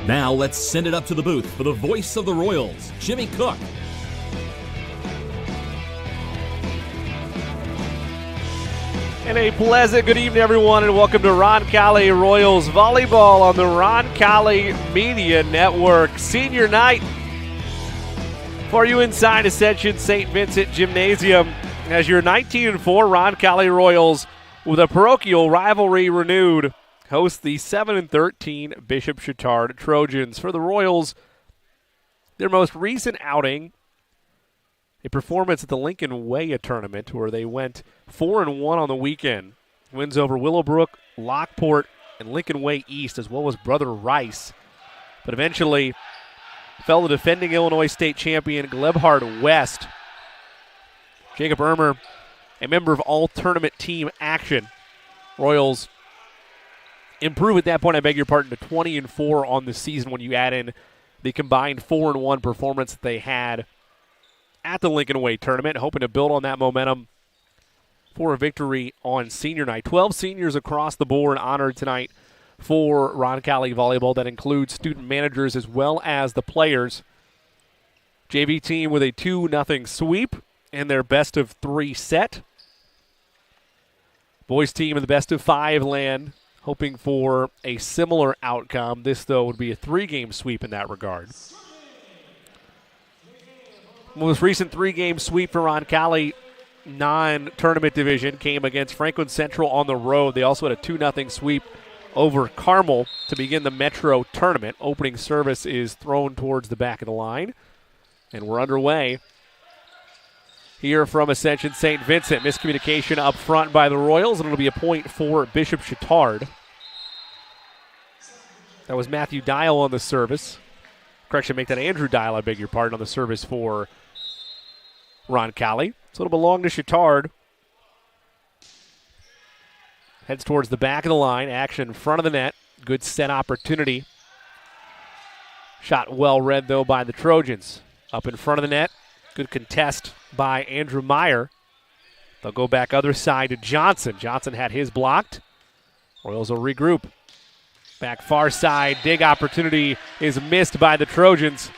Now let's send it up to the booth for the voice of the Royals, Jimmy Cook. And a pleasant good evening, everyone, and welcome to Roncalli Royals Volleyball on the Roncalli Media Network. Senior night for you inside Ascension St. Vincent Gymnasium as your 19-4 Roncalli Royals, with a parochial rivalry renewed, host the 7-13 Bishop Chatard Trojans. For the Royals, their most recent outing, a performance at the Lincoln Way tournament where they went 4-1 on the weekend. Wins over Willowbrook, Lockport, and Lincoln Way East, as well as Brother Rice. But eventually fell the defending Illinois State champion Glebhard West. Jacob Ermer, a member of all tournament team action. Royals improve at that point, I beg your pardon, to 20-4 on the season when you add in the combined 4-1 performance that they had at the Lincoln Way tournament, hoping to build on that momentum for a victory on senior night. 12 seniors across the board honored tonight for Roncalli Volleyball. That includes student managers as well as the players. JV team with a 2-0 sweep in their best-of-3 set. Boys team in the best-of-5 land, hoping for a similar outcome. This, though, would be a 3-game sweep in that regard. Most recent 3-game sweep for Roncalli non-tournament division came against Franklin Central on the road. They also had a 2-0 sweep over Carmel to begin the Metro tournament. Opening service is thrown towards the back of the line, and we're underway here from Ascension St. Vincent. Miscommunication up front by the Royals, and it'll be a point for Bishop Chatard. That was Matthew Dial on the service. Correction, make that Andrew Dial, I beg your pardon, on the service for Roncalli. So it'll belong to Chatard. Heads towards the back of the line. Action in front of the net. Good set opportunity. Shot well read, though, by the Trojans. Up in front of the net. Good contest by Andrew Meyer. They'll go back other side to Johnson. Johnson had his blocked. Royals will regroup. Back far side. Dig opportunity is missed by the Trojans.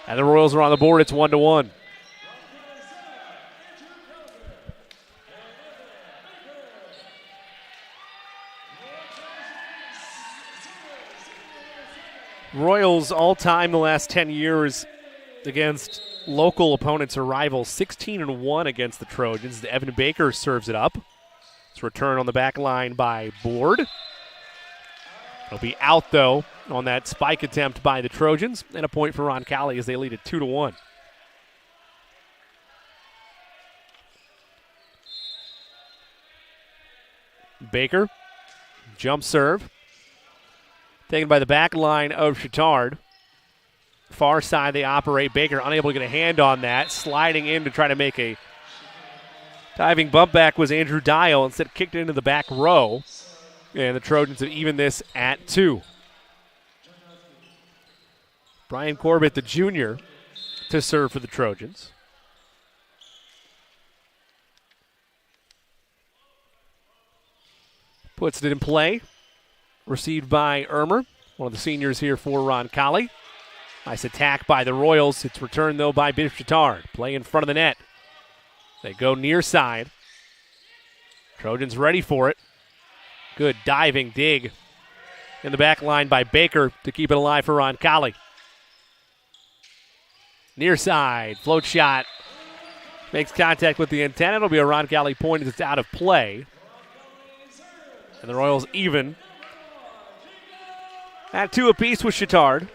And the Royals are on the board. It's 1-1. Royals all-time the last 10 years against local opponents or rivals, 16-1 against the Trojans. Evan Baker serves it up. It's returned on the back line by Board. It'll be out, though, on that spike attempt by the Trojans, and a point for Roncalli as they lead it 2-1. Baker, jump serve. Taken by the back line of Chatard. Far side they operate. Baker unable to get a hand on that. Sliding in to try to make a diving bump back was Andrew Dial. Instead kicked it into the back row. And the Trojans have evened this at 2. Brian Corbett, the junior, to serve for the Trojans. Puts it in play. Received by Ermer, one of the seniors here for Roncalli. Nice attack by the Royals. It's returned, though, by Bishop Chatard. Play in front of the net. They go near side. Trojans ready for it. Good diving dig in the back line by Baker to keep it alive for Roncalli. Near side, float shot. Makes contact with the antenna. It'll be a Roncalli point as it's out of play. And the Royals even at 2 apiece with Chatard.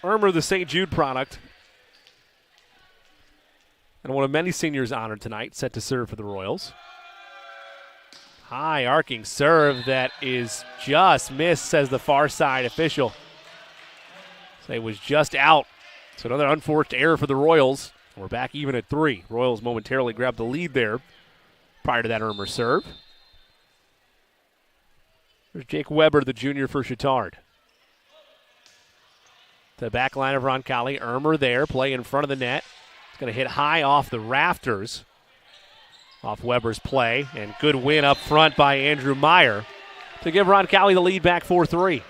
Ermer, the St. Jude product. And one of many seniors honored tonight, set to serve for the Royals. High arcing serve that is just missed, says the far side official. So it was just out. So another unforced error for the Royals. We're back even at 3. Royals momentarily grabbed the lead there prior to that Ermer serve. There's Jake Weber, the junior for Chatard. The back line of Roncalli. Ermer there, play in front of the net. It's going to hit high off the rafters. Off Weber's play, and good win up front by Andrew Meyer to give Roncalli the lead back 4-3.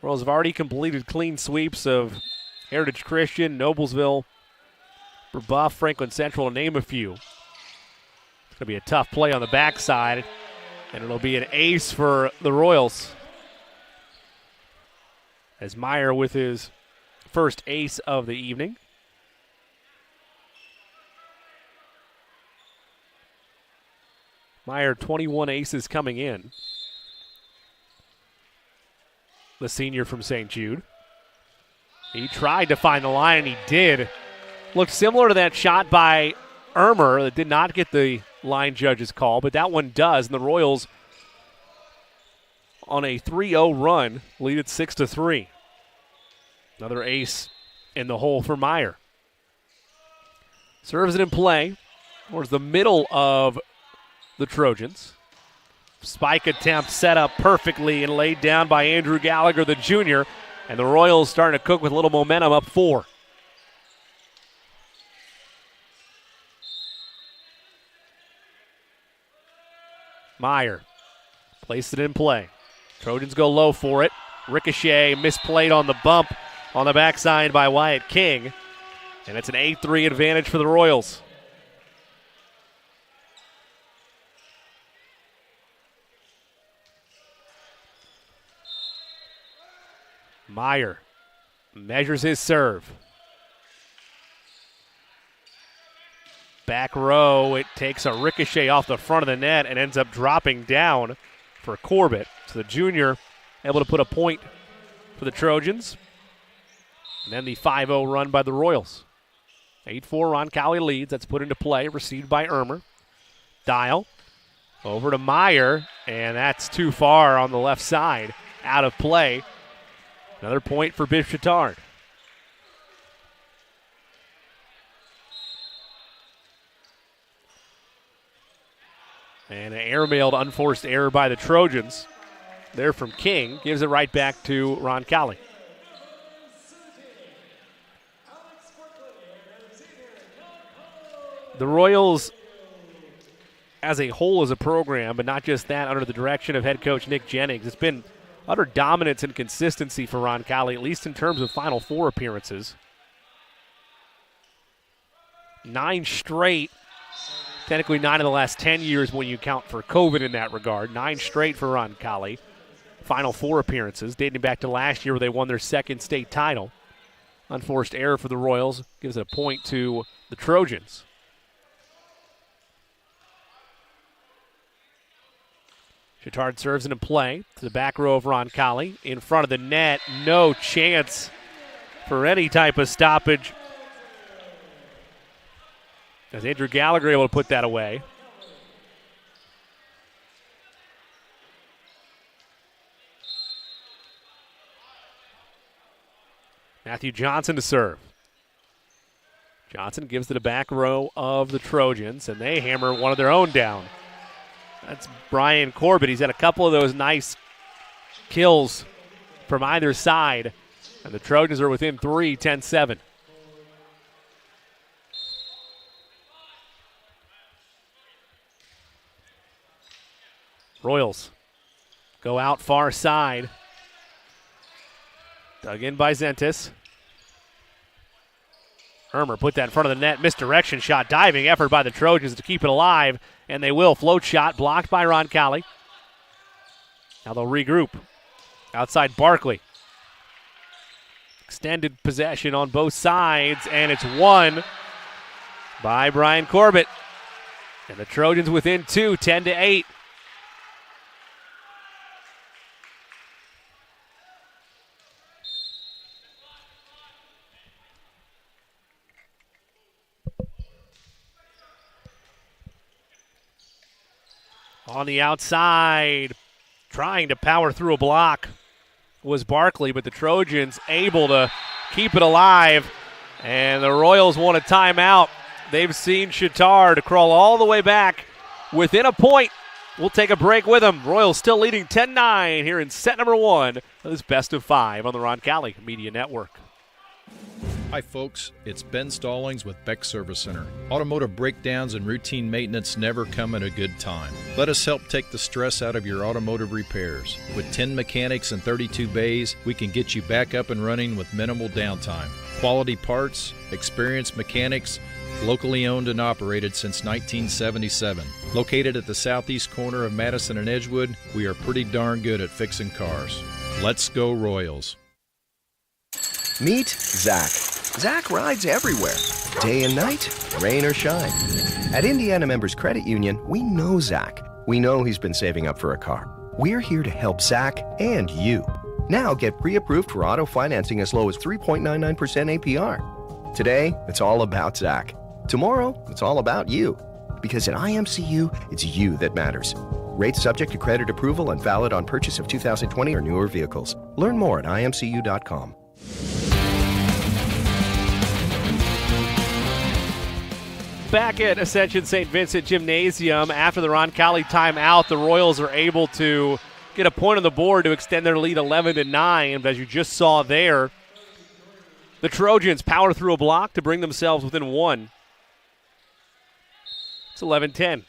Royals have already completed clean sweeps of Heritage Christian, Noblesville, Brebeuf, Franklin Central, to name a few. It's going to be a tough play on the backside, and it'll be an ace for the Royals. As Meyer with his first ace of the evening. Meyer, 21 aces coming in. The senior from St. Jude. He tried to find the line, and he did. Looked similar to that shot by Ermer that did not get the line judge's call, but that one does, and the Royals on a 3-0 run lead it 6-3. Another ace in the hole for Meyer. Serves it in play towards the middle of the Trojans. Spike attempt set up perfectly and laid down by Andrew Gallagher, the junior, and the Royals starting to cook with a little momentum, up 4. Meyer placed it in play. Trojans go low for it. Ricochet misplayed on the bump on the backside by Wyatt King, and it's an 8-3 advantage for the Royals. Meyer measures his serve. Back row, it takes a ricochet off the front of the net and ends up dropping down for Corbett. So the junior able to put a point for the Trojans. And then the 5-0 run by the Royals. 8-4 Roncalli leads. That's put into play. Received by Ermer. Dial over to Meyer, and that's too far on the left side. Out of play. Another point for Biff Chatard. And an airmailed unforced error by the Trojans. There from King. Gives it right back to Roncalli. The Royals, as a whole, as a program, but not just that, under the direction of head coach Nick Jennings, it's been utter dominance and consistency for Roncalli, at least in terms of Final Four appearances. 9 straight, technically 9 of the last 10 years when you count for COVID in that regard. 9 straight for Roncalli. Final Four appearances, dating back to last year where they won their second state title. Unforced error for the Royals gives a point to the Trojans. Chatard serves it in play to the back row of Roncalli. In front of the net, no chance for any type of stoppage. As Andrew Gallagher able to put that away. Matthew Johnson to serve. Johnson gives to the back row of the Trojans, and they hammer one of their own down. That's Brian Corbett. He's had a couple of those nice kills from either side. And the Trojans are within 3, 10-7. Royals go out far side. Dug in by Zentis. Ermer put that in front of the net. Misdirection shot. Diving effort by the Trojans to keep it alive. And they will. Float shot blocked by Roncalli. Now they'll regroup. Outside Barkley. Extended possession on both sides. And it's won by Brian Corbett. And the Trojans within 2, 10-8. On the outside, trying to power through a block was Barkley, but the Trojans able to keep it alive, and the Royals want a timeout. They've seen Chatard crawl all the way back within a point. We'll take a break with them. Royals still leading 10-9 here in set number 1 of this best of 5 on the Roncalli Media Network. Hi folks, it's Ben Stallings with Beck Service Center. Automotive breakdowns and routine maintenance never come at a good time. Let us help take the stress out of your automotive repairs. With 10 mechanics and 32 bays, we can get you back up and running with minimal downtime. Quality parts, experienced mechanics, locally owned and operated since 1977. Located at the southeast corner of Madison and Edgewood, we are pretty darn good at fixing cars. Let's go Royals. Meet Zach. Zach rides everywhere, day and night, rain or shine. At Indiana Members Credit Union, we know Zach. We know he's been saving up for a car. We're here to help Zach and you. Now get pre-approved for auto financing as low as 3.99% APR. Today, it's all about Zach. Tomorrow, it's all about you. Because at IMCU, it's you that matters. Rates subject to credit approval and valid on purchase of 2020 or newer vehicles. Learn more at imcu.com. Back at Ascension St. Vincent Gymnasium, after the Roncalli timeout, the Royals are able to get a point on the board to extend their lead 11-9. But as you just saw there, the Trojans power through a block to bring themselves within one. It's 11-10.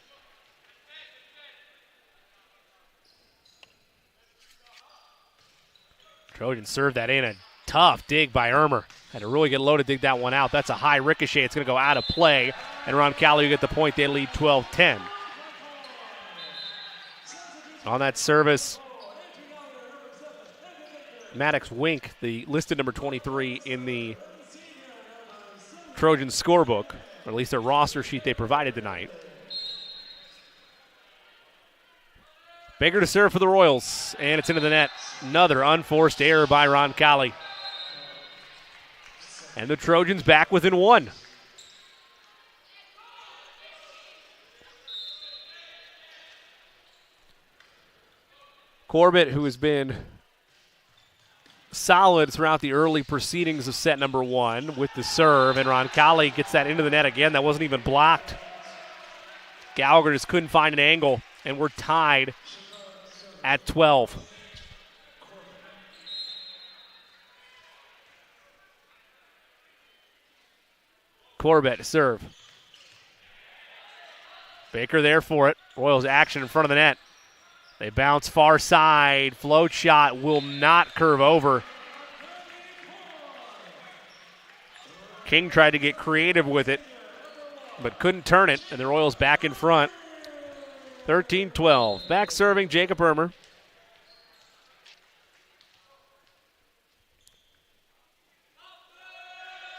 Trojans serve that in. A tough dig by Ermer. Had to really get low to dig that one out. That's a high ricochet. It's going to go out of play. And Roncalli will get the point. They lead 12-10. On that service, Maddox Wink, the listed number 23 in the Trojan scorebook, or at least their roster sheet they provided tonight. Baker to serve for the Royals, and it's into the net. Another unforced error by Roncalli. And the Trojans back within one. Corbett, who has been solid throughout the early proceedings of set number one with the serve, and Roncalli gets that into the net again. That wasn't even blocked. Gallagher just couldn't find an angle, and we're tied at 12. Corbett to serve. Baker there for it. Royals action in front of the net. They bounce far side. Float shot will not curve over. King tried to get creative with it, but couldn't turn it, and the Royals back in front. 13-12. Back serving Jacob Ermer.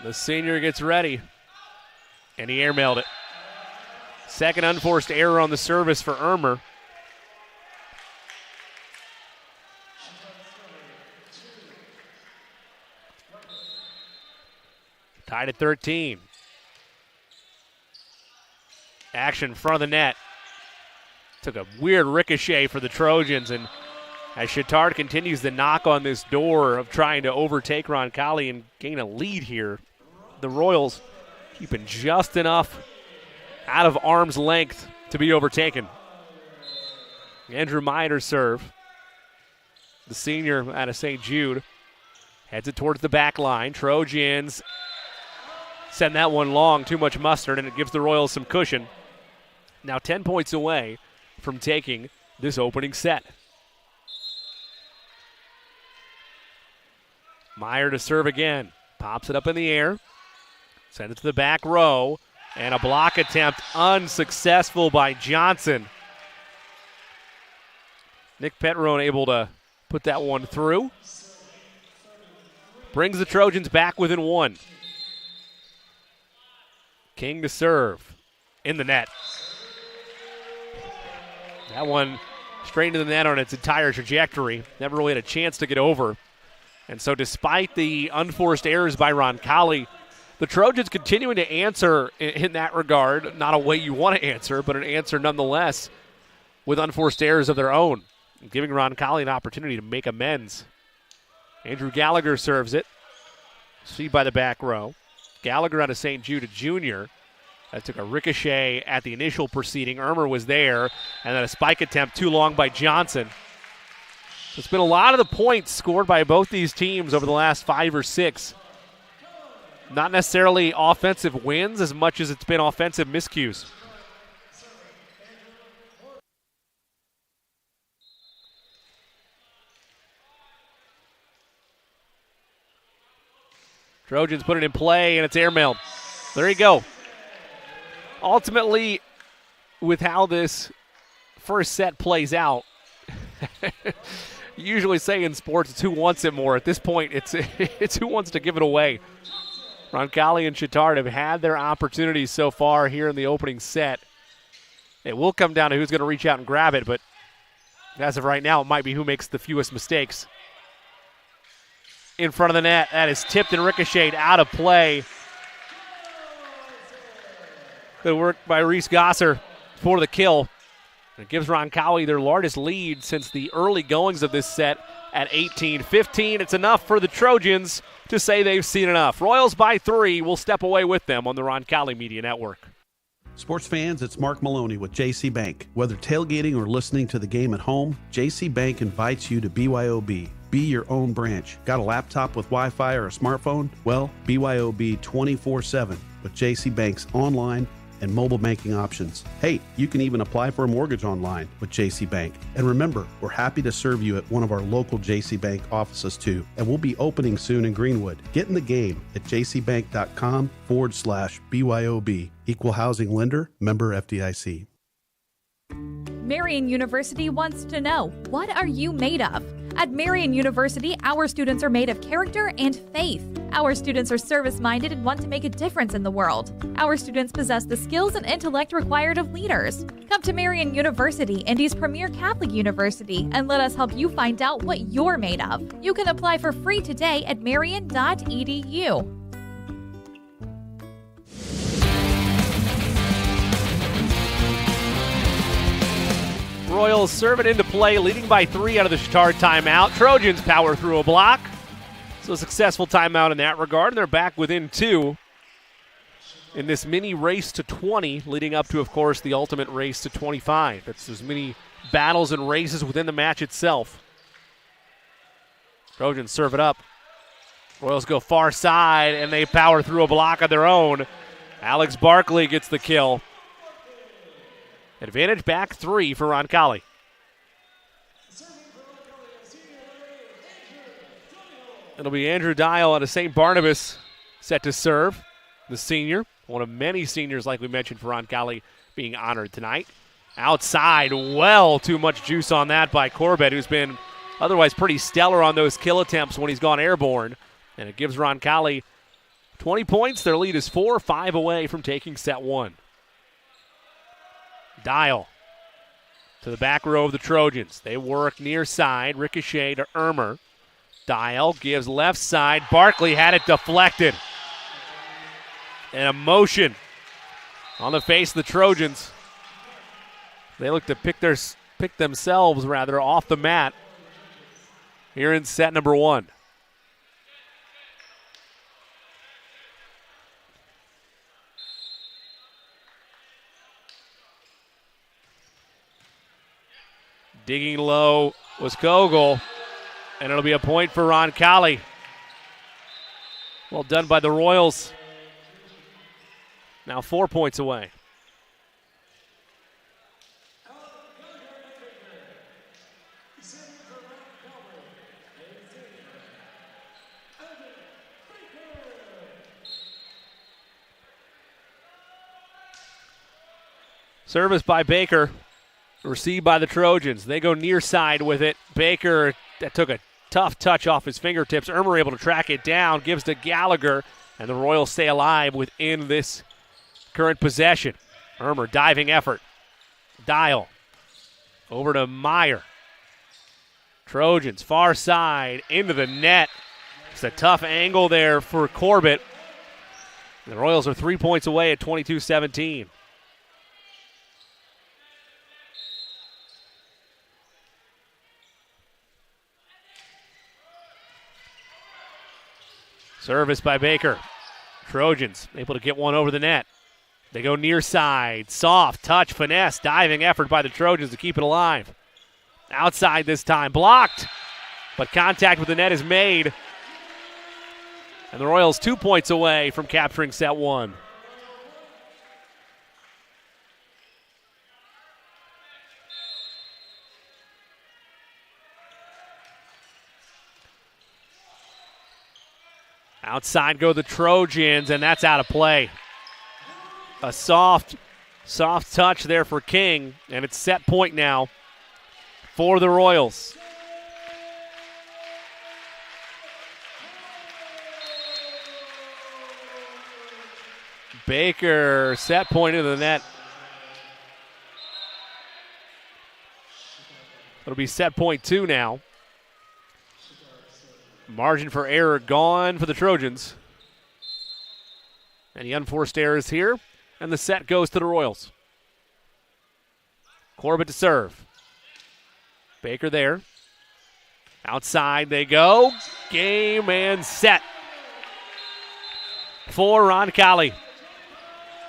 The senior gets ready, and he airmailed it. Second unforced error on the service for Ermer. Tied at 13. Action in front of the net. Took a weird ricochet for the Trojans, and as Chatard continues to knock on this door of trying to overtake Roncalli and gain a lead here, the Royals keeping just enough out of arm's length to be overtaken. Andrew Meyer serve. The senior out of St. Jude heads it towards the back line. Trojans send that one long, too much mustard, and it gives the Royals some cushion. Now 10 points away from taking this opening set. Meyer to serve again. Pops it up in the air. Send it to the back row. And a block attempt unsuccessful by Johnson. Nick Petrone able to put that one through. Brings the Trojans back within one. King to serve. In the net. That one straight into the net on its entire trajectory. Never really had a chance to get over. And so despite the unforced errors by Roncalli, the Trojans continuing to answer in that regard. Not a way you want to answer, but an answer nonetheless with unforced errors of their own, giving Roncalli an opportunity to make amends. Andrew Gallagher serves it. See by the back row. Gallagher out of St. Jude, a junior. That took a ricochet at the initial proceeding. Ermer was there, and then a spike attempt too long by Johnson. It's been a lot of the points scored by both these teams over the last 5 or 6. Not necessarily offensive wins as much as it's been offensive miscues. Trojans put it in play, and it's airmailed. There you go. Ultimately, with how this first set plays out, you usually say in sports it's who wants it more. At this point, it's who wants to give it away. Roncalli and Chatard have had their opportunities so far here in the opening set. It will come down to who's going to reach out and grab it, but as of right now, it might be who makes the fewest mistakes. In front of the net, that is tipped and ricocheted out of play. Good work by Reese Gosser for the kill. It gives Roncalli their largest lead since the early goings of this set at 18-15. It's enough for the Trojans to say they've seen enough. Royals by 3. We'll step away with them on the Roncalli Media Network. Sports fans, it's Mark Maloney with JC Bank. Whether tailgating or listening to the game at home, JC Bank invites you to BYOB. Be your own branch. Got a laptop with Wi-Fi or a smartphone? Well, BYOB 24/7 with JC Bank's online and mobile banking options. Hey, you can even apply for a mortgage online with JC Bank. And remember, we're happy to serve you at one of our local JC Bank offices too. And we'll be opening soon in Greenwood. Get in the game at jcbank.com/BYOB. Equal housing lender, member FDIC. Marian University wants to know, what are you made of? At Marian University, our students are made of character and faith. Our students are service-minded and want to make a difference in the world. Our students possess the skills and intellect required of leaders. Come to Marian University, Indy's premier Catholic university, and let us help you find out what you're made of. You can apply for free today at marian.edu. Royals serve it into play, leading by 3 out of the Chatard timeout. Trojans power through a block. So a successful timeout in that regard. And they're back within 2 in this mini race to 20, leading up to, of course, the ultimate race to 25. It's as many battles and races within the match itself. Trojans serve it up. Royals go far side, and they power through a block of their own. Alex Barkley gets the kill. Advantage back 3 for Roncalli. It'll be Andrew Dial out of St. Barnabas set to serve. The senior, one of many seniors, like we mentioned, for Roncalli being honored tonight. Outside, well, too much juice on that by Corbett, who's been otherwise pretty stellar on those kill attempts when he's gone airborne. And it gives Roncalli 20 points. Their lead is 4, 5 away from taking set 1. Dial to the back row of the Trojans. They work near side. Ricochet to Ermer. Dial gives left side. Barkley had it deflected. And a motion on the face of the Trojans. They look to pick themselves off the mat here in set number 1. Digging low was Kogel, and it'll be a point for Roncalli. Well done by the Royals. Now 4 points away. Service by Baker. Received by the Trojans. They go near side with it. Baker, that took a tough touch off his fingertips. Ermer able to track it down, gives to Gallagher, and the Royals stay alive within this current possession. Ermer diving effort. Dial over to Meyer. Trojans far side into the net. It's a tough angle there for Corbett. The Royals are 3 points away at 22-17. Service by Baker. Trojans able to get one over the net. They go near side. Soft touch, finesse, diving effort by the Trojans to keep it alive. Outside this time. Blocked. But contact with the net is made. And the Royals 2 points away from capturing set one. Outside go the Trojans, and that's out of play. A soft touch there for King, and it's set point now for the Royals. Baker, set point into the net. It'll be set point 2 now. Margin for error gone for the Trojans. Any unforced errors here, and the set goes to the Royals. Corbett to serve. Baker there. Outside they go. Game and set for Roncalli.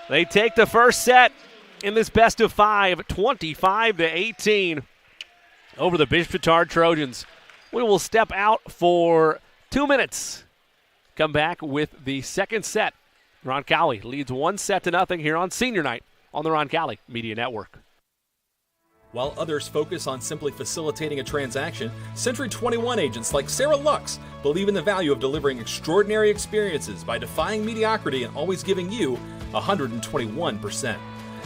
They take the first set in this best of 5, 25-18 over the Bishop Chatard Trojans. We will step out for 2 minutes. Come back with the second set. Roncalli leads 1-0 here on senior night on the Roncalli Media Network. While others focus on simply facilitating a transaction, Century 21 agents like Sarah Lux believe in the value of delivering extraordinary experiences by defying mediocrity and always giving you 121%.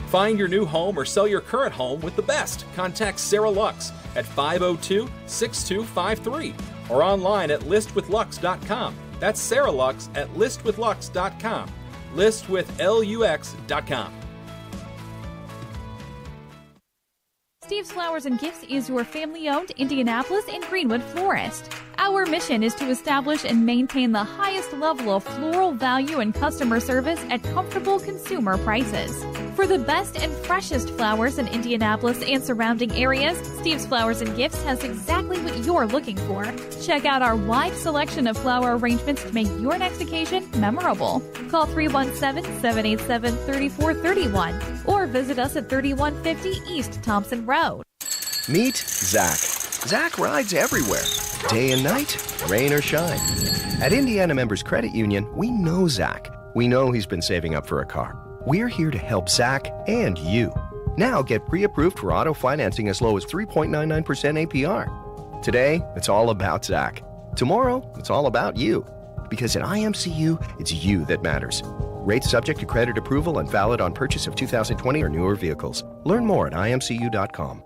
Find your new home or sell your current home with the best. Contact Sarah Lux at 502-6253 or online at listwithlux.com. That's Sarah Lux at listwithlux.com. Listwithlux.com. Steve's Flowers and Gifts is your family-owned Indianapolis and Greenwood florist. Our mission is to establish and maintain the highest level of floral value and customer service at comfortable consumer prices. For the best and freshest flowers in Indianapolis and surrounding areas, Steve's Flowers and Gifts has exactly what you're looking for. Check out our wide selection of flower arrangements to make your next occasion memorable. Call 317-787-3431 or visit us at 3150 East Thompson Road. Meet Zach. Zach rides everywhere, day and night, rain or shine. At Indiana Members Credit Union, we know Zach. We know he's been saving up for a car. We're here to help Zach and you. Now get pre-approved for auto financing as low as 3.99% APR. Today, it's all about Zach. Tomorrow, it's all about you. Because at IMCU, it's you that matters. Rates subject to credit approval and valid on purchase of 2020 or newer vehicles. Learn more at imcu.com.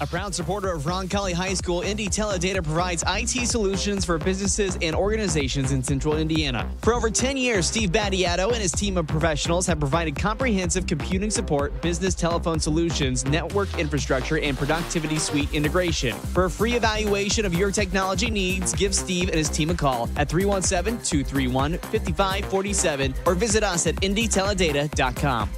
A proud supporter of Roncalli High School, Indy Teledata provides IT solutions for businesses and organizations in central Indiana. For over 10 years, Steve Battiato and his team of professionals have provided comprehensive computing support, business telephone solutions, network infrastructure, and productivity suite integration. For a free evaluation of your technology needs, give Steve and his team a call at 317-231-5547 or visit us at indyteledata.com.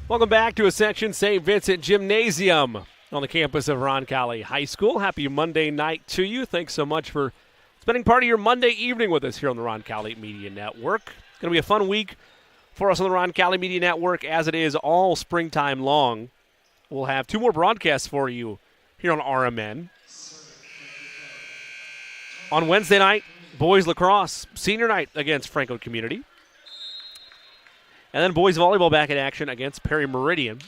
Welcome back to Ascension St. Vincent Gymnasium on the campus of Roncalli High School. Happy Monday night to you. Thanks so much for spending part of your Monday evening with us here on the Roncalli Media Network. It's going to be a fun week for us on the Roncalli Media Network, as it is all springtime long. We'll have 2 more broadcasts for you here on RMN. On Wednesday night, boys lacrosse senior night against Franklin Community. And then boys volleyball back in action against Perry Meridian.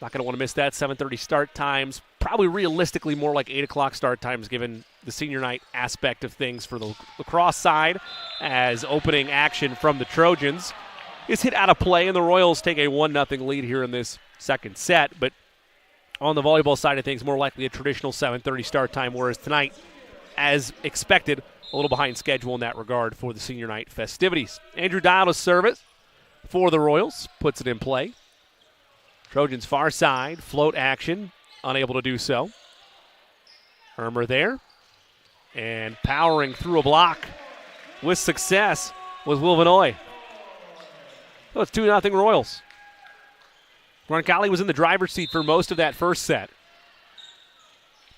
Not going to want to miss that. 7:30 start times. Probably realistically more like 8 o'clock start times given the senior night aspect of things for the lacrosse side, as opening action from the Trojans is hit out of play, and the Royals take a 1-0 lead here in this second set. But on the volleyball side of things, more likely a traditional 7:30 start time, whereas tonight, as expected, a little behind schedule in that regard for the senior night festivities. Andrew Dial to service for the Royals, puts it in play. Trojans far side, float action, unable to do so. Hermer there, and powering through a block with success was Will Vanoy. So it's 2-0 Royals. Roncalli was in the driver's seat for most of that first set.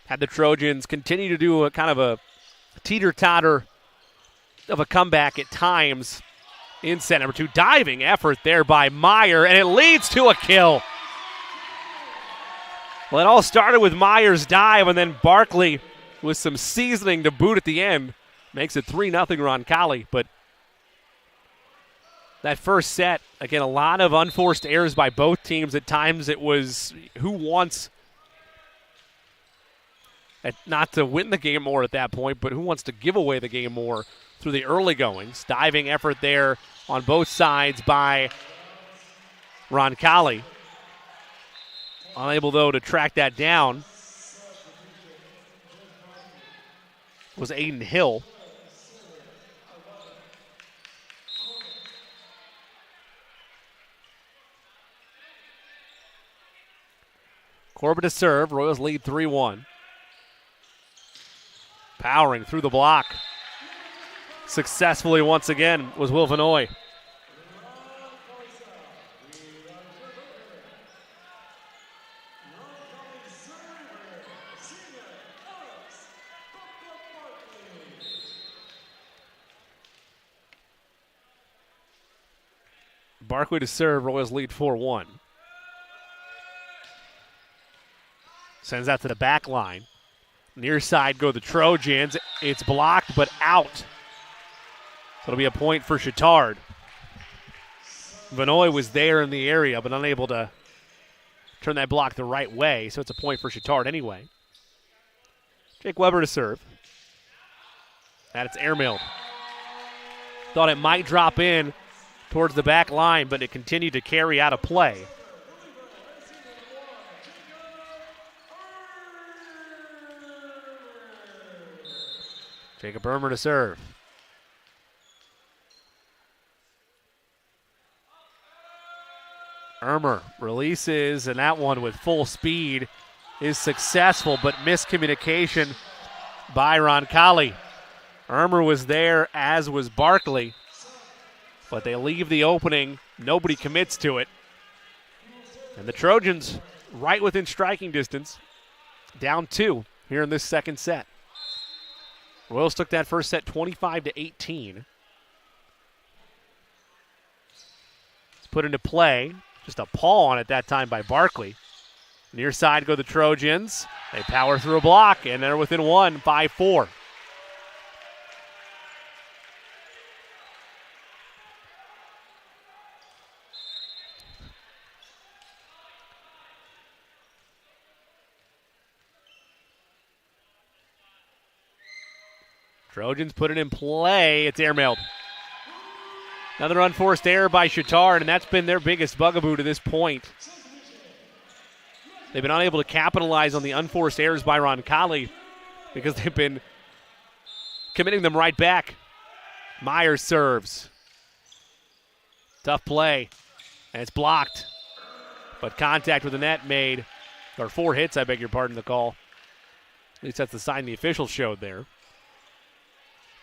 Had the Trojans continue to do a kind of a teeter-totter of a comeback at times in set number 2. Diving effort there by Meyer, and it leads to a kill. Well, it all started with Meyer's dive, and then Barkley with some seasoning to boot at the end. Makes it 3-0 Roncalli, but that first set, again, a lot of unforced errors by both teams. At times it was who wants, not to win the game more at that point, but who wants to give away the game more through the early goings. Diving effort there on both sides by Roncalli. Unable, though, to track that down was Aiden Hill. Corbett to serve. Royals lead 3-1. Powering through the block. Successfully once again was Will Vanoy. Barkley to serve. Royals lead 4-1. Sends that to the back line. Near side go the Trojans. It's blocked, but out. So it'll be a point for Chatard. Vanoy was there in the area, but unable to turn that block the right way, so it's a point for Chatard anyway. Jake Weber to serve. And it's airmailed. Thought it might drop in towards the back line, but it continued to carry out of play. Jacob Ermer to serve. Ermer releases, and that one with full speed is successful, but miscommunication by Roncalli. Ermer was there, as was Barkley, but they leave the opening. Nobody commits to it. And the Trojans right within striking distance, down 2 here in this second set. Royals took that first set 25-18. It's put into play. Just a paw on it that time by Barkley. Near side go the Trojans. They power through a block, and they're within 1, 5-4. Trojans put it in play. It's airmailed. Another unforced error by Chatard, and that's been their biggest bugaboo to this point. They've been unable to capitalize on the unforced errors by Roncalli because they've been committing them right back. Myers serves. Tough play, and it's blocked. But contact with the net made, or 4 hits, I beg your pardon, the call. At least that's the sign the officials showed there.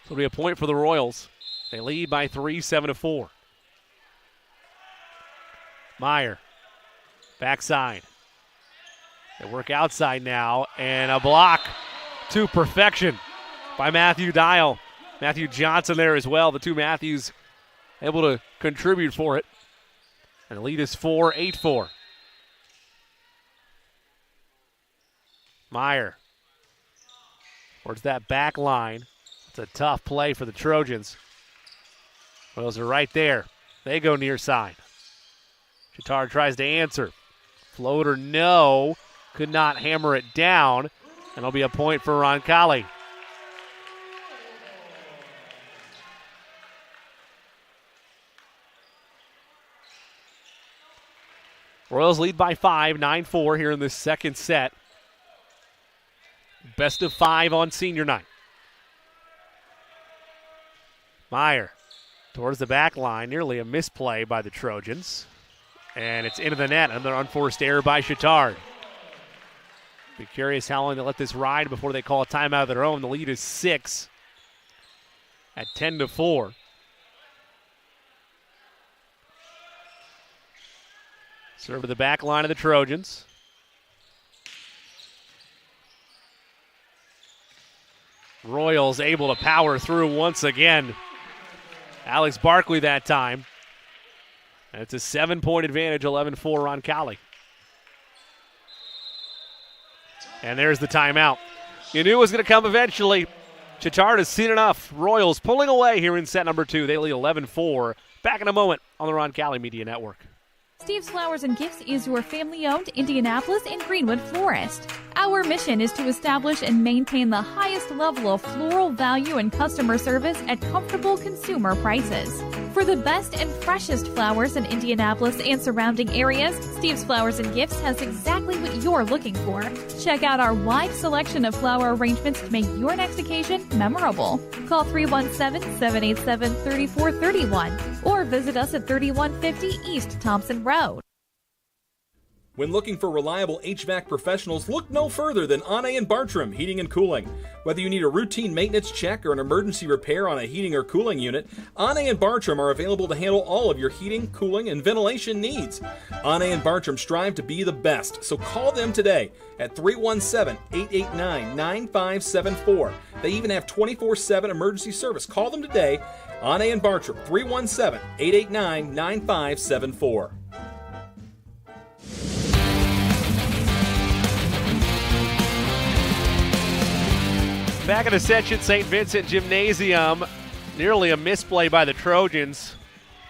So it'll be a point for the Royals. They lead by 3, 7-4. Meyer, backside. They work outside now, and a block to perfection by Matthew Dial. Matthew Johnson there as well. The two Matthews able to contribute for it. And the lead is 4, 8-4. Meyer towards that back line. It's a tough play for the Trojans. Royals are right there. They go near side. Chatard tries to answer. Floater, no. Could not hammer it down. And it'll be a point for Roncalli. Royals lead by 5, 9-4 here in this second set. Best of 5 on senior night. Meyer towards the back line, nearly a misplay by the Trojans. And it's into the net, another unforced error by Chatard. Be curious how long they let this ride before they call a timeout of their own. The lead is 6 at 10-4. Serve to the back line of the Trojans. Royals able to power through once again. Alex Barkley that time. And it's a 7-point advantage, 11-4 Roncalli. And there's the timeout. You knew it was going to come eventually. Chatard has seen enough. Royals pulling away here in set number 2. They lead 11-4. Back in a moment on the Roncalli Media Network. Steve's Flowers and Gifts is your family-owned Indianapolis and Greenwood florist. Our mission is to establish and maintain the highest level of floral value and customer service at comfortable consumer prices. For the best and freshest flowers in Indianapolis and surrounding areas, Steve's Flowers and Gifts has exactly what you're looking for. Check out our wide selection of flower arrangements to make your next occasion memorable. Call 317-787-3431 or visit us at 3150 East Thompson Road. When looking for reliable HVAC professionals, look no further than Anne and Bartram Heating and Cooling. Whether you need a routine maintenance check or an emergency repair on a heating or cooling unit, Anne and Bartram are available to handle all of your heating, cooling, and ventilation needs. Anne and Bartram strive to be the best, so call them today at 317-889-9574. They even have 24/7 emergency service. Call them today, Anne and Bartram, 317-889-9574. Back at Ascension St. Vincent Gymnasium, nearly a misplay by the Trojans.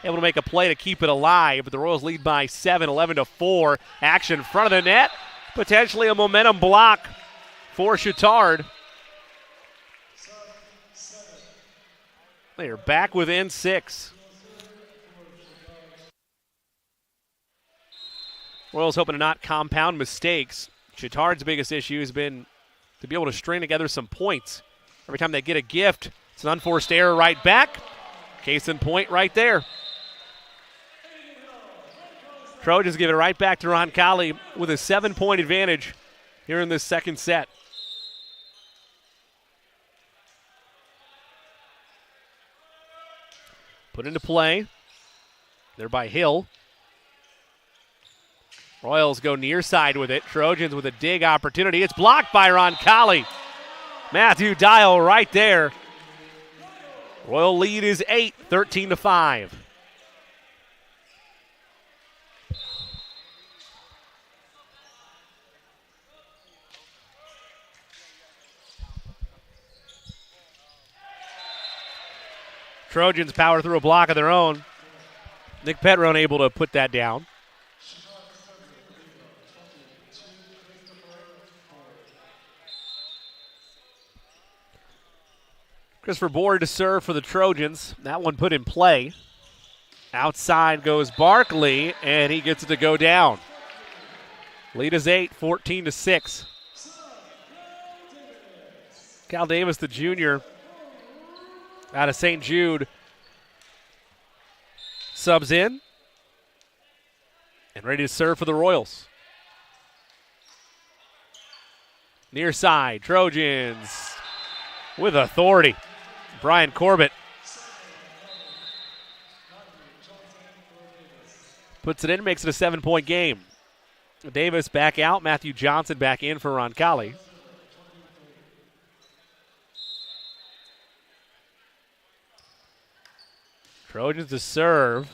Able to make a play to keep it alive, but the Royals lead by 7, 11-4. Action in front of the net. Potentially a momentum block for Chatard. They are back within 6. Royals hoping to not compound mistakes. Chatard's biggest issue has been to be able to string together some points. Every time they get a gift, it's an unforced error right back. Case in point right there. Trojans give it right back to Roncalli with a 7-point advantage here in this second set. Put into play. There by Hill. Royals go near side with it. Trojans with a dig opportunity. It's blocked by Roncalli. Matthew Dial right there. Royal lead is 8, 13-5. Trojans power through a block of their own. Nick Petron able to put that down. Christopher Board to serve for the Trojans. That one put in play. Outside goes Barkley, and he gets it to go down. Lead is 8, 14-6. Cal Davis, the junior, out of St. Jude, subs in and ready to serve for the Royals. Near side, Trojans with authority. Brian Corbett puts it in, makes it a 7-point game. Davis back out, Matthew Johnson back in for Roncalli. Trojans to serve.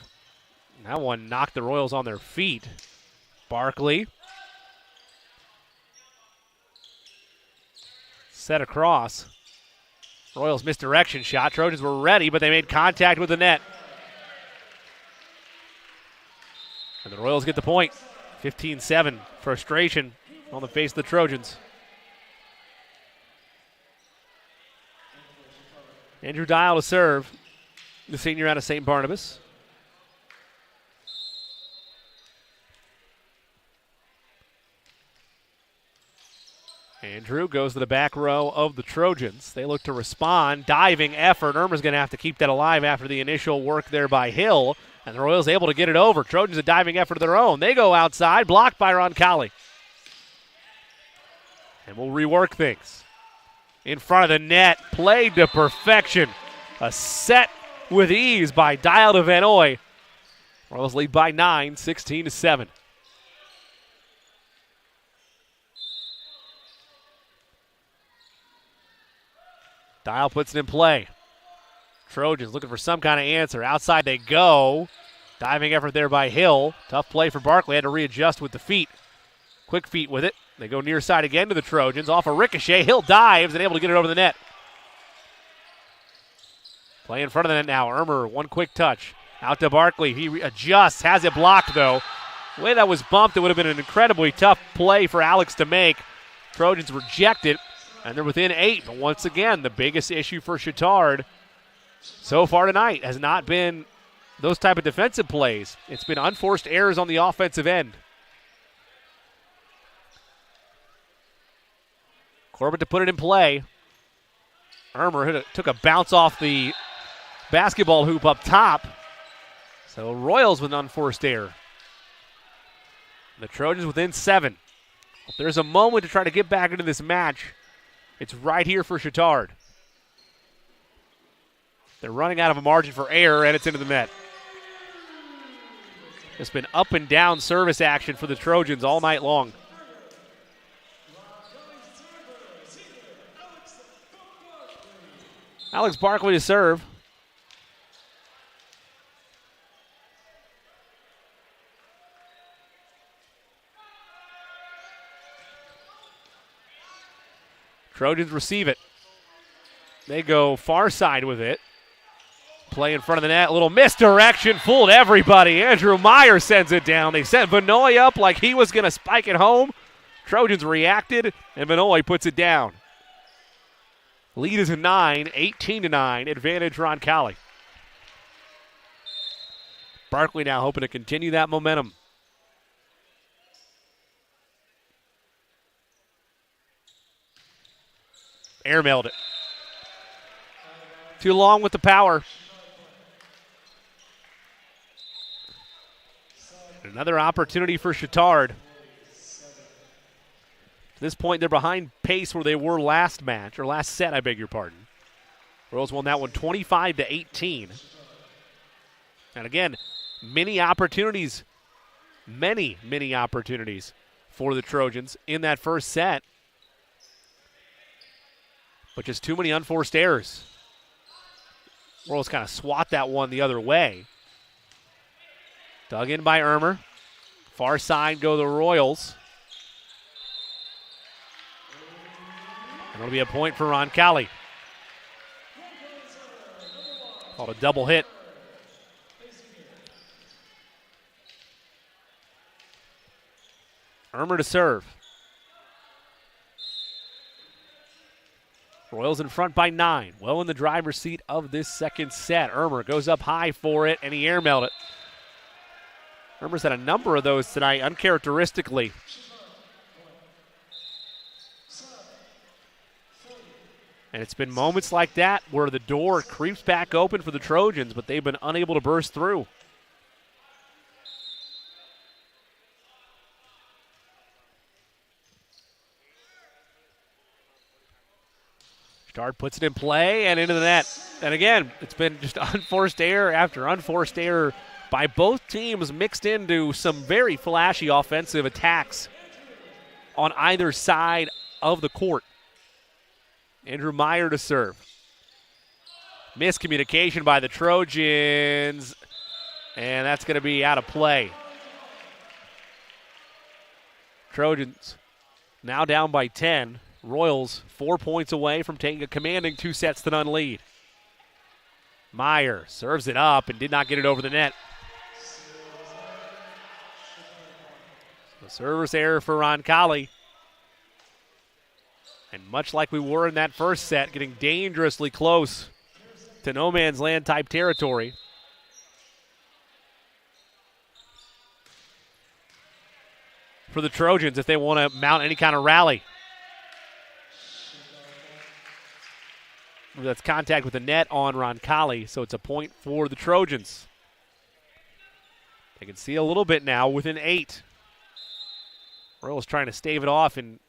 That one knocked the Royals on their feet. Barkley. Set across. Royals misdirection shot. Trojans were ready, but they made contact with the net. And the Royals get the point. 15-7. Frustration on the face of the Trojans. Andrew Dial to serve. The senior out of St. Barnabas. Andrew goes to the back row of the Trojans. They look to respond. Diving effort. Irma's going to have to keep that alive after the initial work there by Hill. And the Royals able to get it over. Trojans a diving effort of their own. They go outside. Blocked by Roncalli. And we'll rework things. In front of the net. Played to perfection. A set with ease by Dial to Van Oy. Royals lead by 9, 16-7. Dial puts it in play. Trojans looking for some kind of answer. Outside they go. Diving effort there by Hill. Tough play for Barkley. Had to readjust with the feet. Quick feet with it. They go near side again to the Trojans. Off a ricochet. Hill dives and able to get it over the net. Play in front of the net now. Ermer, one quick touch. Out to Barkley. He adjusts. Has it blocked, though. The way that was bumped, it would have been an incredibly tough play for Alex to make. Trojans reject it, and they're within 8. But once again, the biggest issue for Chatard so far tonight has not been those type of defensive plays. It's been unforced errors on the offensive end. Corbett to put it in play. Ermer took a bounce off the basketball hoop up top. So Royals with an unforced error. The Trojans within 7. If there's a moment to try to get back into this match, it's right here for Chatard. They're running out of a margin for error, and it's into the net. It's been up and down service action for the Trojans all night long. Alex Barkley to serve. Trojans receive it. They go far side with it. Play in front of the net. A little misdirection. Fooled everybody. Andrew Meyer sends it down. They sent Vanoy up like he was going to spike it home. Trojans reacted, and Vanoy puts it down. Lead is a 9, 18-9. Advantage Roncalli. Barkley now hoping to continue that momentum. Airmailed it. Too long with the power. Another opportunity for Chatard. At this point, they're behind pace where they were last match, or last set, I beg your pardon. Royals won that one 25-18. And again, many opportunities for the Trojans in that first set. But just too many unforced errors. Royals kind of swat that one the other way. Dug in by Ermer. Far side go the Royals. And it'll be a point for Roncalli. Called a double hit. Ermer to serve. Royals in front by 9. Well in the driver's seat of this second set. Ermer goes up high for it, and he airmailed it. Ermer's had a number of those tonight, uncharacteristically. And it's been moments like that where the door creeps back open for the Trojans, but they've been unable to burst through. Chatard puts it in play and into the net. And again, it's been just unforced error after unforced error by both teams, mixed into some very flashy offensive attacks on either side of the court. Andrew Meyer to serve. Miscommunication by the Trojans, and that's going to be out of play. Trojans now down by 10. Royals 4 points away from taking a commanding 2-0 lead. Meyer serves it up and did not get it over the net. So service error for Roncalli. And much like we were in that first set, getting dangerously close to no man's land type territory. For the Trojans if they want to mount any kind of rally. That's contact with the net on Roncalli, so it's a point for the Trojans. They can see a little bit now within 8. Royals trying to stave it off and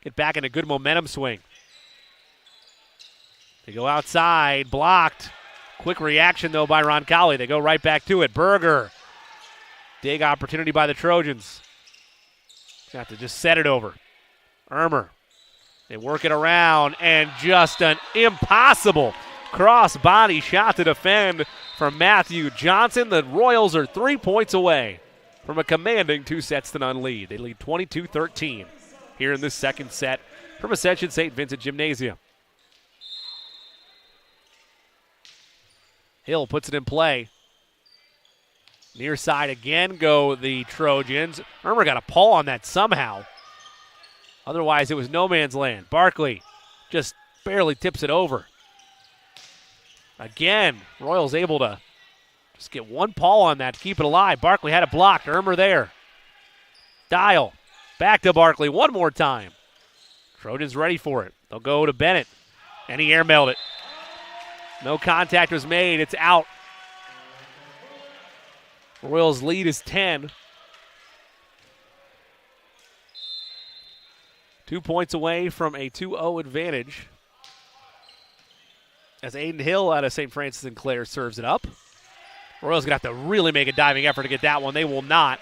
get back in a good momentum swing. They go outside, blocked. Quick reaction, though, by Roncalli. They go right back to it. Berger. Big opportunity by the Trojans. Have to just set it over. Ermer. They work it around, and just an impossible cross-body shot to defend from Matthew Johnson. The Royals are 3 points away from a commanding 2-0 lead. They lead 22-13 here in this second set from Ascension St. Vincent Gymnasium. Hill puts it in play. Near side again go the Trojans. Irmer got a pull on that somehow. Otherwise, it was no man's land. Barkley just barely tips it over. Again, Royals able to just get one paw on that to keep it alive. Barkley had it blocked. Irmer there. Dial. Back to Barkley one more time. Trojans ready for it. They'll go to Bennett. And he airmailed it. No contact was made. It's out. Royals lead is 10. 2 points away from a 2-0 advantage. As Aiden Hill out of St. Francis and Clair serves it up. Royals going to have to really make a diving effort to get that one. They will not.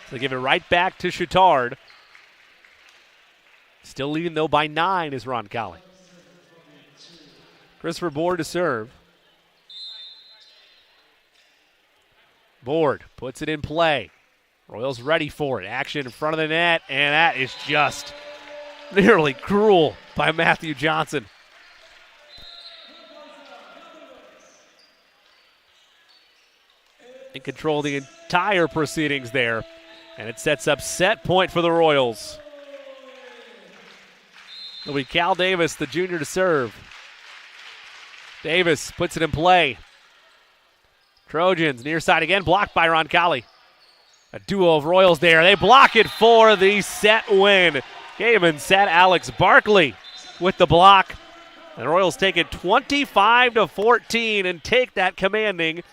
So they give it right back to Chatard. Still leading, though, by 9 is Roncalli. Christopher Board to serve. Board puts it in play. Royals ready for it. Action in front of the net, and that is just nearly cruel by Matthew Johnson. In control of the entire proceedings there. And it sets up set point for the Royals. It'll be Cal Davis, the junior, to serve. Davis puts it in play. Trojans near side again, blocked by Roncalli. A duo of Royals there. They block it for the set win. Gaiman set Alex Barkley with the block. The Royals take it 25-14 and take that commanding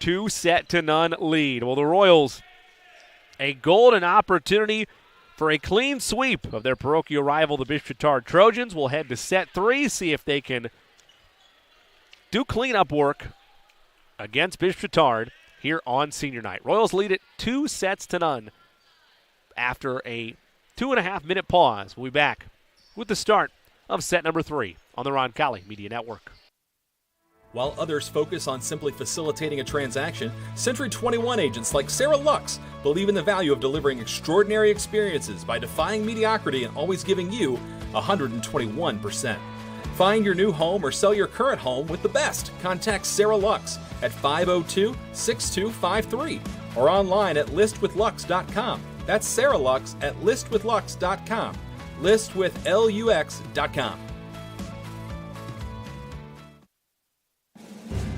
2-0 lead. Well, the Royals, a golden opportunity for a clean sweep of their parochial rival, the Bishop Chatard Trojans. Will head to set 3, see if they can do cleanup work against Bishop Chatard here on senior night. Royals lead it 2-0 after a 2.5-minute pause. We'll be back with the start of set number 3 on the Roncalli Media Network. While others focus on simply facilitating a transaction, Century 21 agents like Sarah Lux believe in the value of delivering extraordinary experiences by defying mediocrity and always giving you 121%. Find your new home or sell your current home with the best. Contact Sarah Lux at 502-6253 or online at listwithlux.com. That's Sarah Lux at listwithlux.com. Listwithlux.com.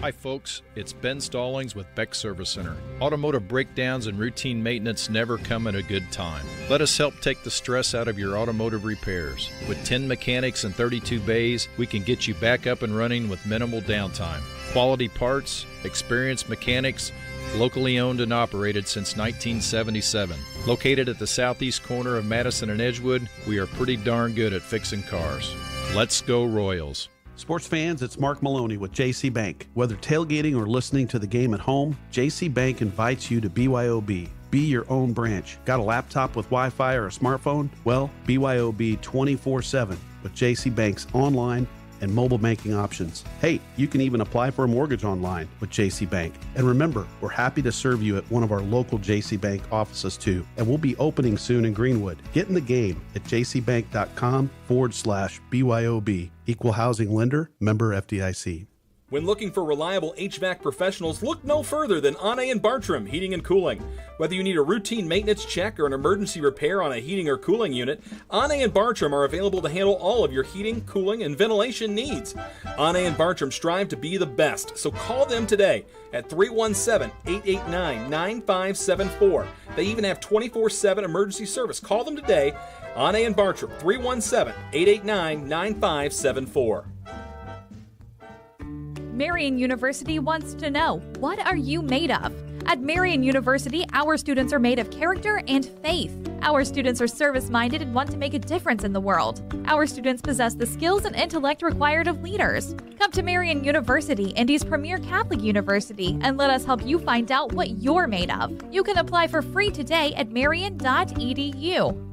Hi folks, it's Ben Stallings with Beck Service Center. Automotive breakdowns and routine maintenance never come at a good time. Let us help take the stress out of your automotive repairs. With 10 mechanics and 32 bays, we can get you back up and running with minimal downtime. Quality parts, experienced mechanics, locally owned and operated since 1977. Located at the southeast corner of Madison and Edgewood, we are pretty darn good at fixing cars. Let's go Royals. Sports fans, it's Mark Maloney with JC Bank. Whether tailgating or listening to the game at home, JC Bank invites you to BYOB. Be your own branch. Got a laptop with Wi-Fi or a smartphone? Well, BYOB 24/7 with JC Bank's online and mobile banking options. Hey, you can even apply for a mortgage online with JC Bank. And remember, we're happy to serve you at one of our local JC Bank offices too. And we'll be opening soon in Greenwood. Get in the game at jcbank.com/BYOB. Equal housing lender, member FDIC. When looking for reliable HVAC professionals, look no further than Ane & Bartram Heating and Cooling. Whether you need a routine maintenance check or an emergency repair on a heating or cooling unit, Ane & Bartram are available to handle all of your heating, cooling, and ventilation needs. Ane & Bartram strive to be the best, so call them today at 317-889-9574. They even have 24/7 emergency service. Call them today, Ane & Bartram, 317-889-9574. Marian University wants to know, what are you made of? At Marian University, our students are made of character and faith. Our students are service-minded and want to make a difference in the world. Our students possess the skills and intellect required of leaders. Come to Marian University, Indy's premier Catholic university, and let us help you find out what you're made of. You can apply for free today at marian.edu.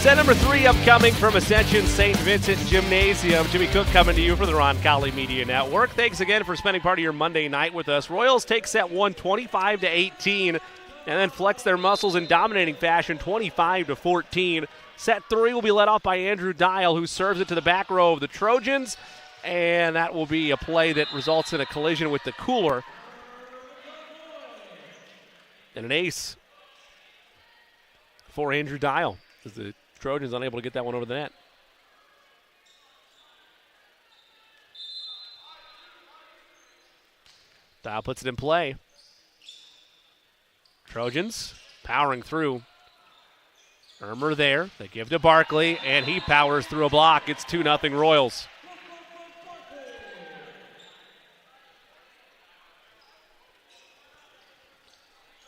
Set number 3 upcoming from Ascension St. Vincent Gymnasium. Jimmy Cook coming to you from the Roncalli Media Network. Thanks again for spending part of your Monday night with us. Royals take set 1 25-18 and then flex their muscles in dominating fashion 25-14. Set 3 will be led off by Andrew Dial, who serves it to the back row of the Trojans, and that will be a play that results in a collision with the cooler. And an ace for Andrew Dial, as the Trojans unable to get that one over the net. Dial puts it in play. Trojans powering through. Ermer there. They give to Barkley, and he powers through a block. It's 2-0 Royals.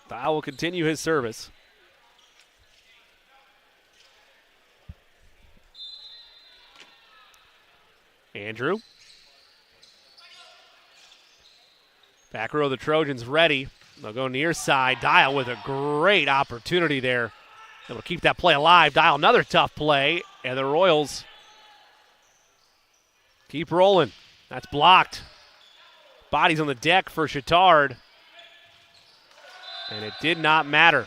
Dial will continue his service. Andrew. Back row of the Trojans ready. They'll go near side. Dial with a great opportunity there. Able to keep that play alive. Dial another tough play. And the Royals keep rolling. That's blocked. Bodies on the deck for Chatard. And it did not matter.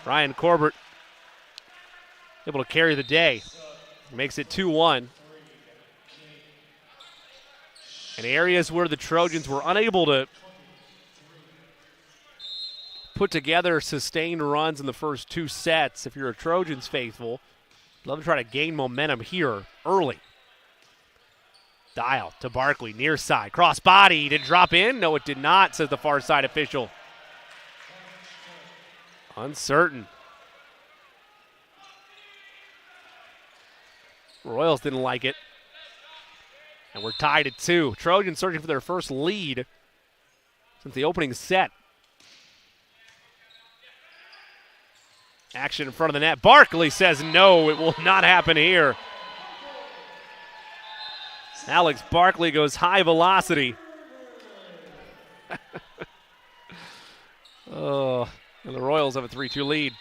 Ryan Corbett able to carry the day. Makes it 2-1. And areas where the Trojans were unable to put together sustained runs in the first 2 sets. If you're a Trojans faithful, love to try to gain momentum here early. Dial to Barkley, near side. Cross body. Did it drop in? No, it did not, says the far side official. Uncertain. Royals didn't like it. And we're tied at 2. Trojans searching for their first lead since the opening set. Action in front of the net. Barkley says no, it will not happen here. Alex Barkley goes high velocity. Oh, and the Royals have a 3-2 lead.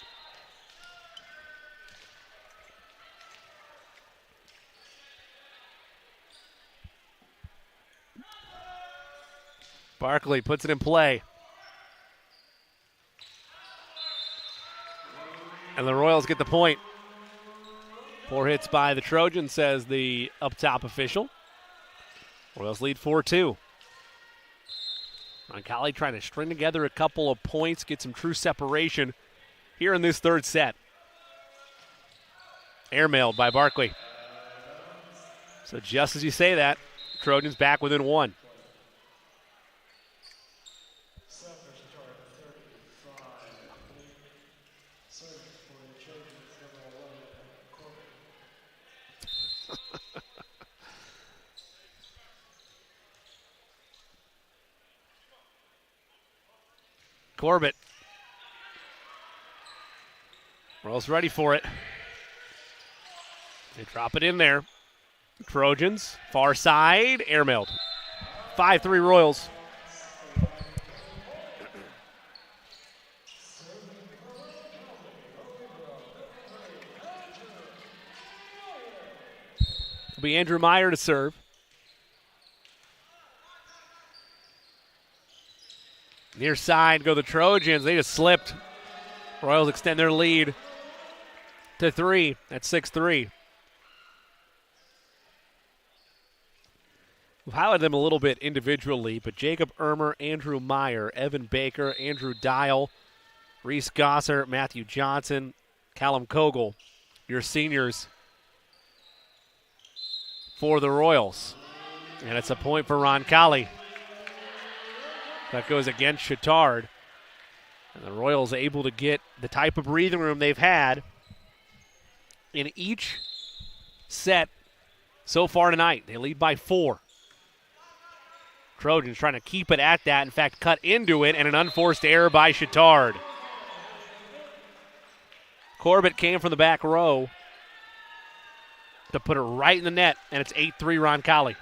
Barkley puts it in play. And the Royals get the point. 4 hits by the Trojans, says the up-top official. Royals lead 4-2. Roncalli trying to string together a couple of points, get some true separation here in this third set. Airmailed by Barkley. So just as you say that, Trojans back within 1. Corbett. Royals ready for it. They drop it in there. Trojans, far side, airmailed. 5-3 Royals. It'll be Andrew Meyer to serve. Near side go the Trojans. They just slipped. Royals extend their lead to 3 at 6-3. We've highlighted them a little bit individually, but Jacob Ermer, Andrew Meyer, Evan Baker, Andrew Dial, Reese Gosser, Matthew Johnson, Callum Kogel, your seniors for the Royals. And it's a point for Roncalli. That goes against Chatard. And the Royals able to get the type of breathing room they've had in each set so far tonight. They lead by 4. Trojans trying to keep it at that. In fact, cut into it, and an unforced error by Chatard. Corbett came from the back row to put it right in the net, and it's 8-3 Roncalli.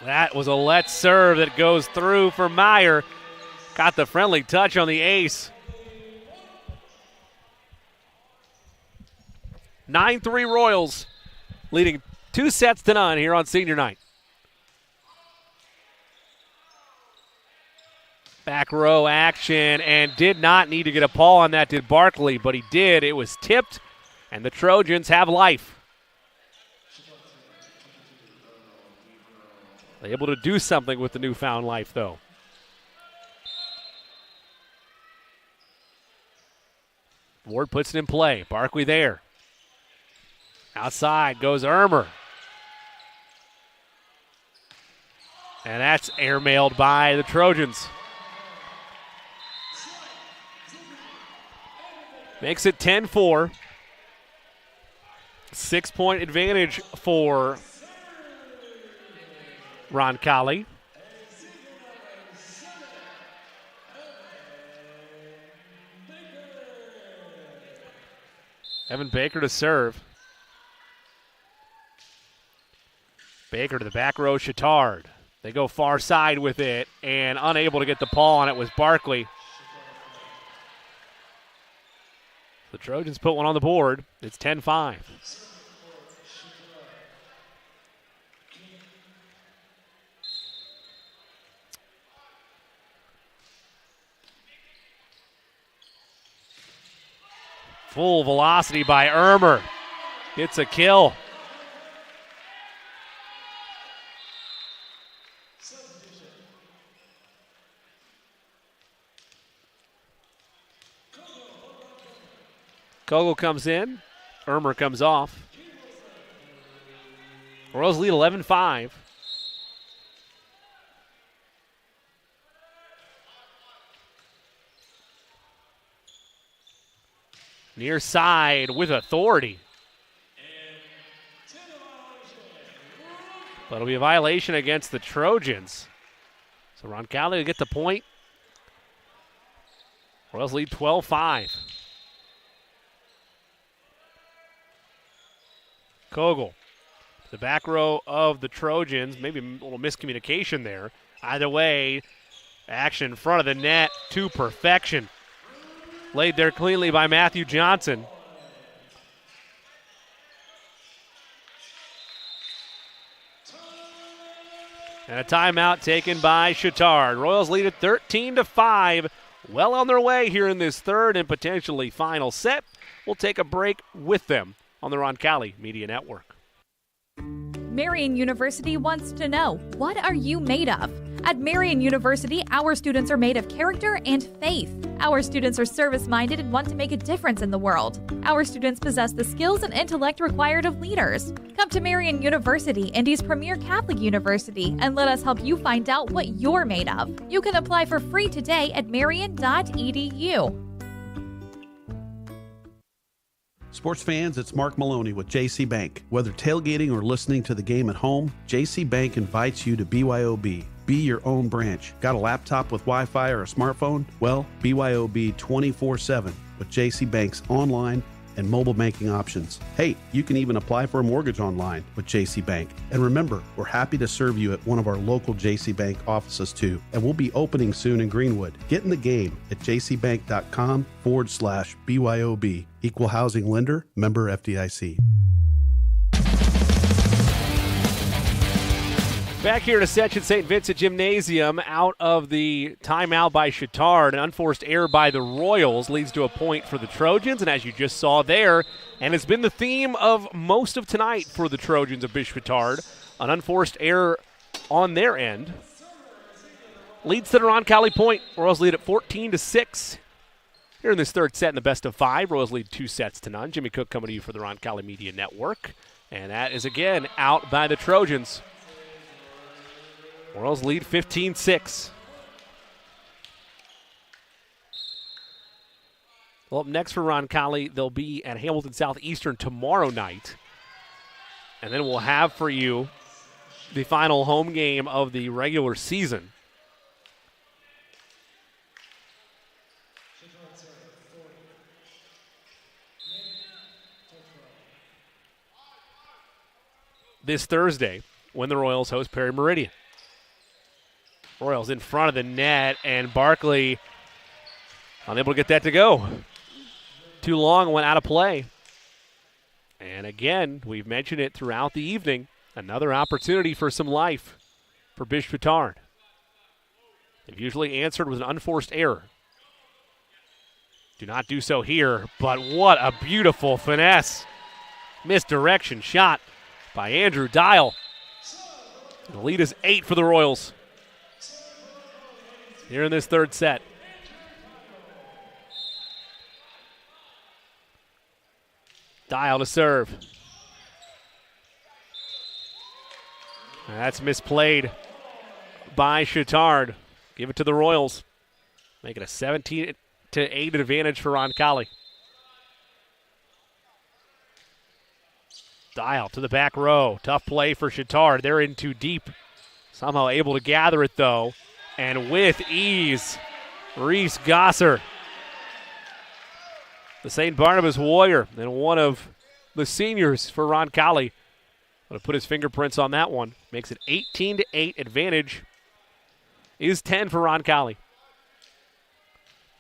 That was a let serve that goes through for Meyer. Got the friendly touch on the ace. 9-3 Royals, leading 2-0 here on senior night. Back row action, and did not need to get a paw on that, did Barkley, but he did. It was tipped, and the Trojans have life. They're able to do something with the newfound life, though. Ward puts it in play. Barkley there. Outside goes Ermer. And that's airmailed by the Trojans. Makes it 10-4. 6-point advantage for Roncalli. Evan Baker to serve. Baker to the back row, Chatard. They go far side with it, and unable to get the paw on it was Barkley. The Trojans put one on the board. It's 10-5. Full velocity by Ermer. Gets a kill. Kogel comes in. Ermer comes off. Royals lead 11-5. Near side with authority. But it'll be a violation against the Trojans. So Roncalli will get the point. Royals lead 12-5. Kogel, the back row of the Trojans. Maybe a little miscommunication there. Either way, action in front of the net to perfection. Laid there cleanly by Matthew Johnson. And a timeout taken by Chatard. Royals lead at 13-5. Well on their way here in this third and potentially final set. We'll take a break with them on the Roncalli Media Network. Marian University wants to know, what are you made of? At Marian University, our students are made of character and faith. Our students are service-minded and want to make a difference in the world. Our students possess the skills and intellect required of leaders. Come to Marian University, Indy's premier Catholic university, and let us help you find out what you're made of. You can apply for free today at marian.edu. Sports fans, it's Mark Maloney with JC Bank. Whether tailgating or listening to the game at home, JC Bank invites you to BYOB. Be your own branch. Got a laptop with Wi-Fi or a smartphone? Well, BYOB 24/7 with JC Bank's online and mobile banking options. Hey, you can even apply for a mortgage online with JC Bank. And remember, we're happy to serve you at one of our local JC Bank offices too. And we'll be opening soon in Greenwood. Get in the game at jcbank.com/BYOB. Equal housing lender, member FDIC. Back here at Ascension St. Vincent Gymnasium, out of the timeout by Chatard. An unforced error by the Royals leads to a point for the Trojans, and as you just saw there, and it's been the theme of most of tonight for the Trojans of Bishop Chatard, an unforced error on their end leads to the Roncalli point. Royals lead at 14-6. Here in this third set in the best of 5, Royals lead 2-0. Jimmy Cook coming to you for the Roncalli Media Network, and that is again out by the Trojans. Royals lead 15-6. Well, up next for Roncalli, they'll be at Hamilton Southeastern tomorrow night. And then we'll have for you the final home game of the regular season. This Thursday, when the Royals host Perry Meridian. Royals in front of the net, and Barkley unable to get that to go. Too long, went out of play. And again, we've mentioned it throughout the evening, another opportunity for some life for Chatard. They've usually answered with an unforced error. Do not do so here, but what a beautiful finesse. Misdirection shot by Andrew Dial. The lead is 8 for the Royals here in this third set. Dial to serve. And that's misplayed by Chatard. Give it to the Royals. Make it a 17-8 advantage for Roncalli. Dial to the back row. Tough play for Chatard. They're in too deep. Somehow able to gather it, though. And with ease, Reese Gosser, the St. Barnabas Warrior, and one of the seniors for Roncalli. Going to put his fingerprints on that one. Makes it 18-8 advantage. Is 10 for Roncalli.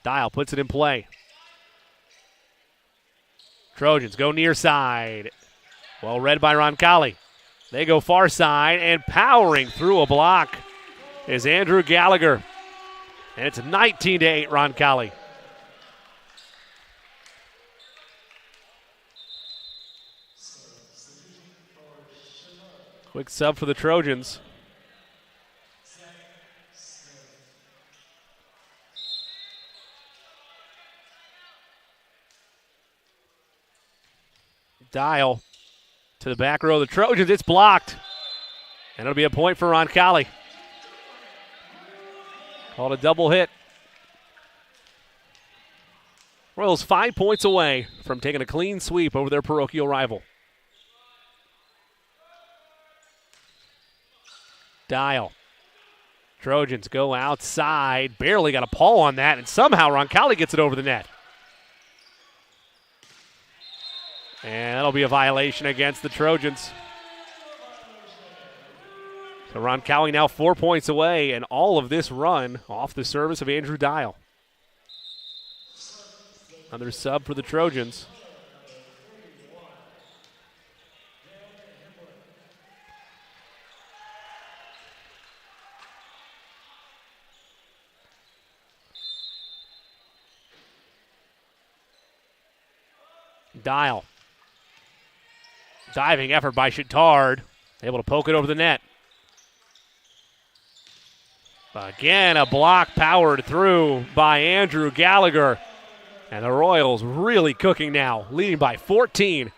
Dial puts it in play. Trojans go near side. Well read by Roncalli. They go far side, and powering through a block is Andrew Gallagher. And it's 19-8 Roncalli. Quick sub for the Trojans. Dial to the back row of the Trojans. It's blocked. And it'll be a point for Roncalli. Called a double hit. Royals 5 points away from taking a clean sweep over their parochial rival. Dial. Trojans go outside. Barely got a paw on that, and somehow Roncalli gets it over the net. And that'll be a violation against the Trojans. So Roncalli now 4 points away, and all of this run off the service of Andrew Dial. Another sub for the Trojans. Dial. Diving effort by Chatard. Able to poke it over the net. Again, a block powered through by Andrew Gallagher. And the Royals really cooking now, leading by 14.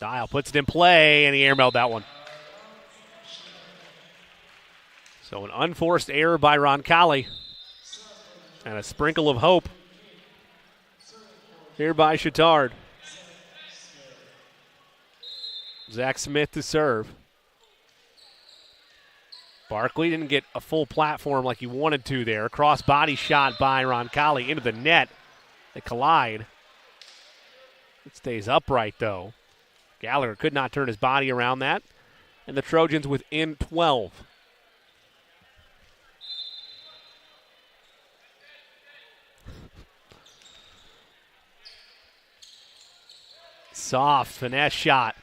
Dial puts it in play, and he airmailed that one. So an unforced error by Roncalli. And a sprinkle of hope here by Chatard. Zach Smith to serve. Barkley didn't get a full platform like he wanted to there. Cross body shot by Roncalli into the net. They collide. It stays upright, though. Gallagher could not turn his body around that. And the Trojans within 12. Soft finesse shot.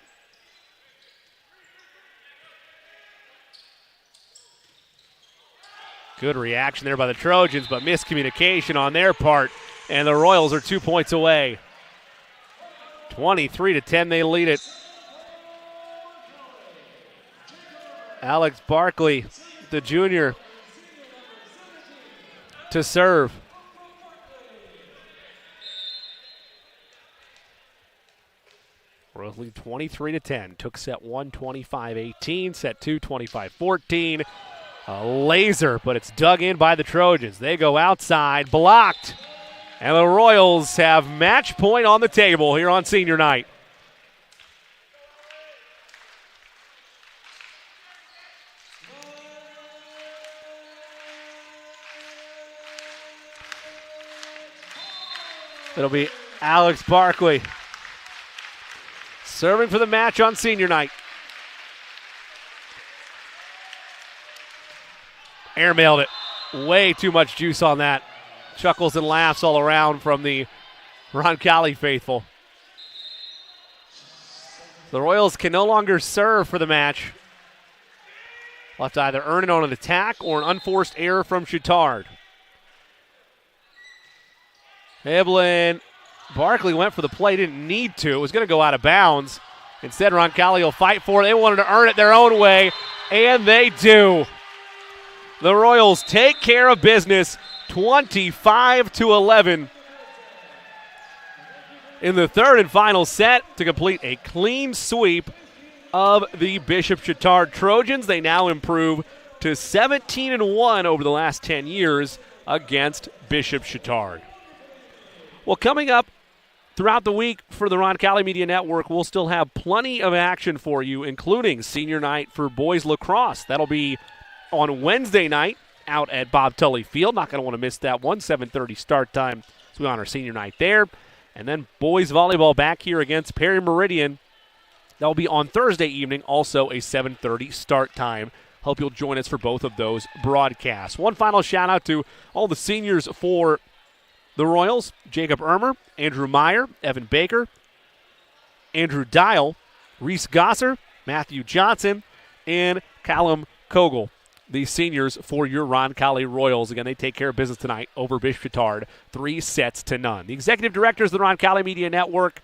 Good reaction there by the Trojans, but miscommunication on their part, and the Royals are 2 points away. 23-10, they lead it. Alex Barkley, the junior, to serve. Royals lead 23-10. Took set 1, 25-18. Set 2, 25-14. A laser, but it's dug in by the Trojans. They go outside, blocked. And the Royals have match point on the table here on senior night. It'll be Alex Barkley serving for the match on senior night. Airmailed it. Way too much juice on that. Chuckles and laughs all around from the Roncalli faithful. The Royals can no longer serve for the match. We'll have to either earn it on an attack or an unforced error from Chatard. Evelyn Barkley went for the play, didn't need to. It was going to go out of bounds. Instead, Roncalli will fight for it. They wanted to earn it their own way, and they do. The Royals take care of business, 25-11 in the third and final set to complete a clean sweep of the Bishop Chatard Trojans. They now improve to 17-1 over the last 10 years against Bishop Chatard. Well, coming up throughout the week for the Roncalli Media Network, we'll still have plenty of action for you, including senior night for boys lacrosse. That'll be on Wednesday night out at Bob Tully Field. Not going to want to miss that one, 7:30 start time. So we honor senior night there. And then boys volleyball back here against Perry Meridian. That'll be on Thursday evening, also a 7:30 start time. Hope you'll join us for both of those broadcasts. One final shout out to all the seniors for the Royals: Jacob Ermer, Andrew Meyer, Evan Baker, Andrew Dial, Reese Gosser, Matthew Johnson, and Callum Kogel. The seniors for your Roncalli Royals. Again, they take care of business tonight over Bishop Chatard, 3-0. The executive directors of the Roncalli Media Network: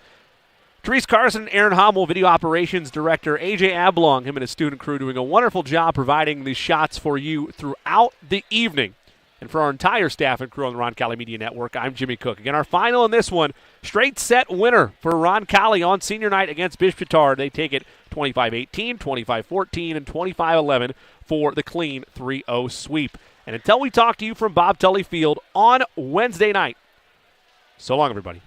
Therese Carson, Aaron Hommel, video operations director AJ Ablong, him and his student crew doing a wonderful job providing the shots for you throughout the evening. And for our entire staff and crew on the Roncalli Media Network, I'm Jimmy Cook. Again, our final in this one, straight set winner for Roncalli on senior night against Bishop Chatard. They take it 25-18, 25-14, and 25-11 for the clean 3-0 sweep. And until we talk to you from Bob Tully Field on Wednesday night, so long, everybody.